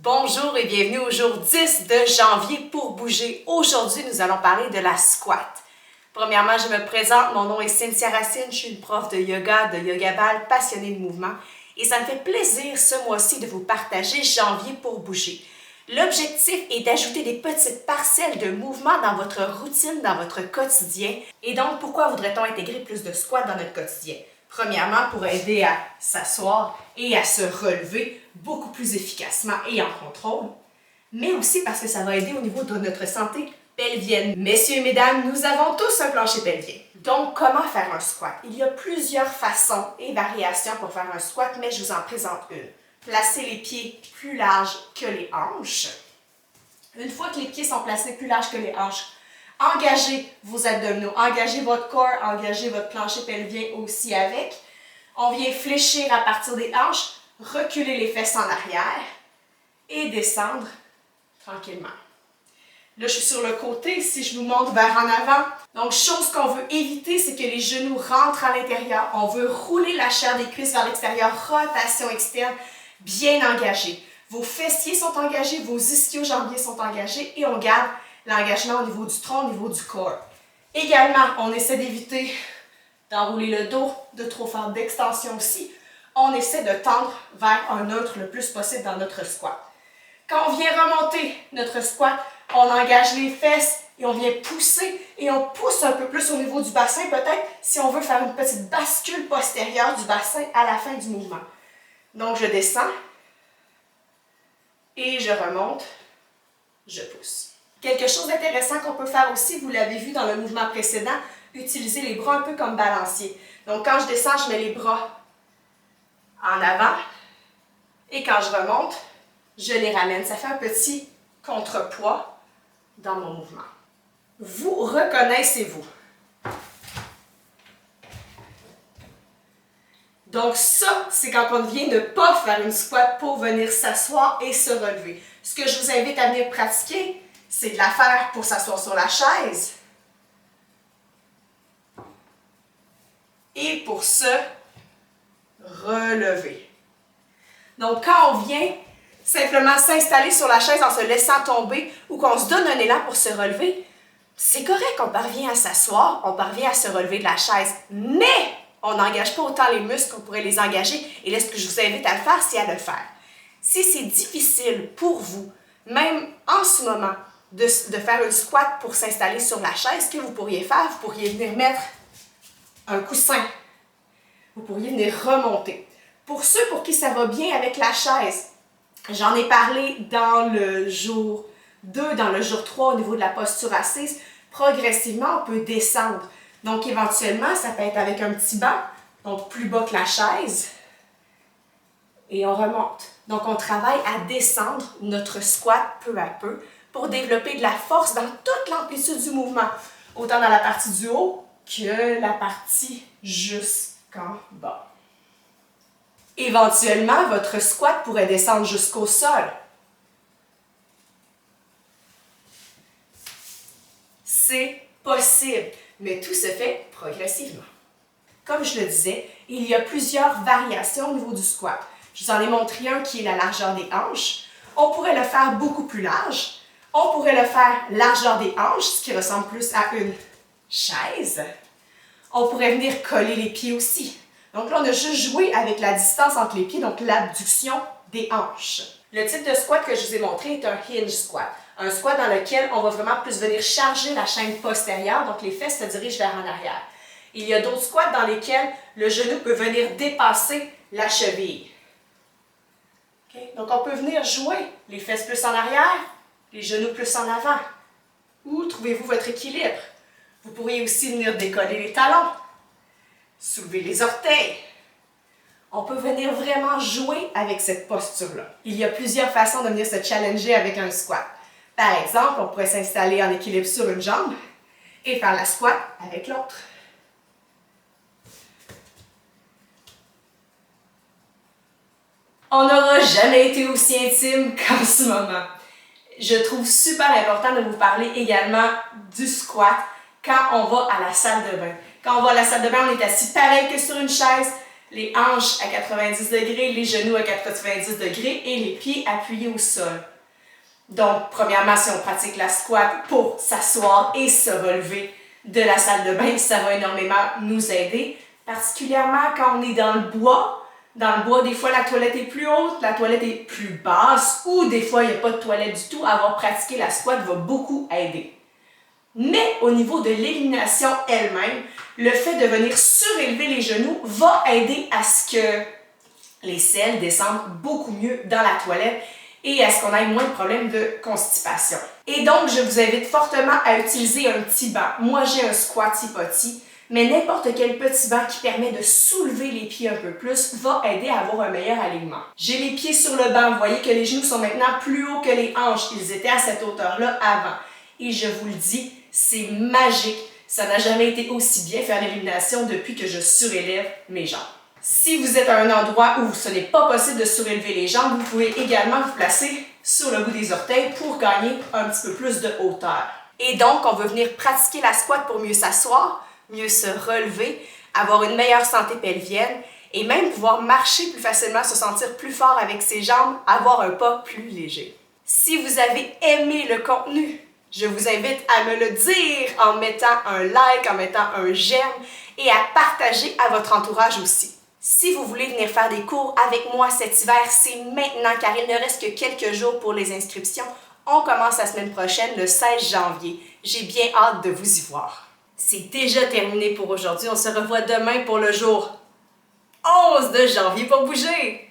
Bonjour et bienvenue au jour 10 de janvier pour bouger. Aujourd'hui, nous allons parler de la squat. Premièrement, je me présente, mon nom est Cynthia Racine, je suis une prof de yoga ball, passionnée de mouvement et ça me fait plaisir ce mois-ci de vous partager janvier pour bouger. L'objectif est d'ajouter des petites parcelles de mouvement dans votre routine, dans votre quotidien. Et donc, pourquoi voudrait-on intégrer plus de squats dans notre quotidien? Premièrement, pour aider à s'asseoir et à se relever beaucoup plus efficacement et en contrôle, mais aussi parce que ça va aider au niveau de notre santé pelvienne. Messieurs et mesdames, nous avons tous un plancher pelvien. Donc, comment faire un squat? Il y a plusieurs façons et variations pour faire un squat, mais je vous en présente une. Placez les pieds plus larges que les hanches. Une fois que les pieds sont placés plus larges que les hanches, engagez vos abdominaux, engagez votre corps, engagez votre plancher pelvien aussi avec. On vient fléchir à partir des hanches, reculer les fesses en arrière et descendre tranquillement. Là, je suis sur le côté, si je vous montre vers en avant. Donc, chose qu'on veut éviter, c'est que les genoux rentrent à l'intérieur. On veut rouler la chair des cuisses vers l'extérieur, rotation externe, bien engagée. Vos fessiers sont engagés, vos ischio-jambiers sont engagés et on garde l'engagement au niveau du tronc, au niveau du corps. Également, on essaie d'éviter d'enrouler le dos, de trop faire d'extension aussi. On essaie de tendre vers un neutre le plus possible dans notre squat. Quand on vient remonter notre squat, on engage les fesses et on vient pousser et on pousse un peu plus au niveau du bassin peut-être si on veut faire une petite bascule postérieure du bassin à la fin du mouvement. Donc, je descends et je remonte, je pousse. Quelque chose d'intéressant qu'on peut faire aussi, vous l'avez vu dans le mouvement précédent, utiliser les bras un peu comme balancier. Donc, quand je descends, je mets les bras en avant et quand je remonte, je les ramène. Ça fait un petit contrepoids dans mon mouvement. Vous reconnaissez-vous? Donc ça, c'est quand on vient de ne pas faire une squat pour venir s'asseoir et se relever. Ce que je vous invite à venir pratiquer, c'est de la faire pour s'asseoir sur la chaise et pour se relever. Donc quand on vient simplement s'installer sur la chaise en se laissant tomber ou qu'on se donne un élan pour se relever, c'est correct, on parvient à s'asseoir, on parvient à se relever de la chaise, mais on n'engage pas autant les muscles qu'on pourrait les engager. Et là, ce que je vous invite à le faire, c'est à le faire. Si c'est difficile pour vous, même en ce moment, de faire une squat pour s'installer sur la chaise, ce que vous pourriez faire, vous pourriez venir mettre un coussin. Vous pourriez venir remonter. Pour ceux pour qui ça va bien avec la chaise, j'en ai parlé dans le jour 2, dans le jour 3 au niveau de la posture assise. Progressivement, on peut descendre. Donc, éventuellement, ça peut être avec un petit banc, donc plus bas que la chaise. Et on remonte. Donc, on travaille à descendre notre squat peu à peu pour développer de la force dans toute l'amplitude du mouvement. Autant dans la partie du haut que la partie jusqu'en bas. Éventuellement, votre squat pourrait descendre jusqu'au sol. C'est possible, mais tout se fait progressivement. Comme je le disais, il y a plusieurs variations au niveau du squat. Je vous en ai montré un qui est la largeur des hanches. On pourrait le faire beaucoup plus large. On pourrait le faire largeur des hanches, ce qui ressemble plus à une chaise. On pourrait venir coller les pieds aussi. Donc là, on a juste joué avec la distance entre les pieds, donc l'abduction des hanches. Le type de squat que je vous ai montré est un hinge squat. Un squat dans lequel on va vraiment plus venir charger la chaîne postérieure, donc les fesses se dirigent vers en arrière. Il y a d'autres squats dans lesquels le genou peut venir dépasser la cheville. Okay? Donc on peut venir jouer les fesses plus en arrière, les genoux plus en avant. Où trouvez-vous votre équilibre? Vous pourriez aussi venir décoller les talons. Soulever les orteils. On peut venir vraiment jouer avec cette posture-là. Il y a plusieurs façons de venir se challenger avec un squat. Par exemple, on pourrait s'installer en équilibre sur une jambe et faire la squat avec l'autre. On n'aura jamais été aussi intime qu'en ce moment. Je trouve super important de vous parler également du squat quand on va à la salle de bain. Quand on va à la salle de bain, on est assis pareil que sur une chaise. Les hanches à 90 degrés, les genoux à 90 degrés et les pieds appuyés au sol. Donc, premièrement, si on pratique la squat pour s'asseoir et se relever de la salle de bain, ça va énormément nous aider, particulièrement quand on est dans le bois. Dans le bois, des fois, la toilette est plus haute, la toilette est plus basse, ou des fois, il n'y a pas de toilette du tout. Avoir pratiqué la squat va beaucoup aider. Mais au niveau de l'élimination elle-même, le fait de venir surélever les genoux va aider à ce que les selles descendent beaucoup mieux dans la toilette et à ce qu'on ait moins de problèmes de constipation. Et donc, je vous invite fortement à utiliser un petit banc. Moi, j'ai un Squatty Potty, mais n'importe quel petit banc qui permet de soulever les pieds un peu plus va aider à avoir un meilleur alignement. J'ai les pieds sur le banc. Vous voyez que les genoux sont maintenant plus hauts que les hanches. Ils étaient à cette hauteur-là avant. Et je vous le dis, c'est magique. Ça n'a jamais été aussi bien faire l'élimination depuis que je surélève mes jambes. Si vous êtes à un endroit où ce n'est pas possible de surélever les jambes, vous pouvez également vous placer sur le bout des orteils pour gagner un petit peu plus de hauteur. Et donc, on veut venir pratiquer la squat pour mieux s'asseoir, mieux se relever, avoir une meilleure santé pelvienne et même pouvoir marcher plus facilement, se sentir plus fort avec ses jambes, avoir un pas plus léger. Si vous avez aimé le contenu, je vous invite à me le dire en mettant un like, en mettant un j'aime et à partager à votre entourage aussi. Si vous voulez venir faire des cours avec moi cet hiver, c'est maintenant car il ne reste que quelques jours pour les inscriptions. On commence la semaine prochaine, le 16 janvier. J'ai bien hâte de vous y voir. C'est déjà terminé pour aujourd'hui. On se revoit demain pour le jour 11 de janvier pour bouger.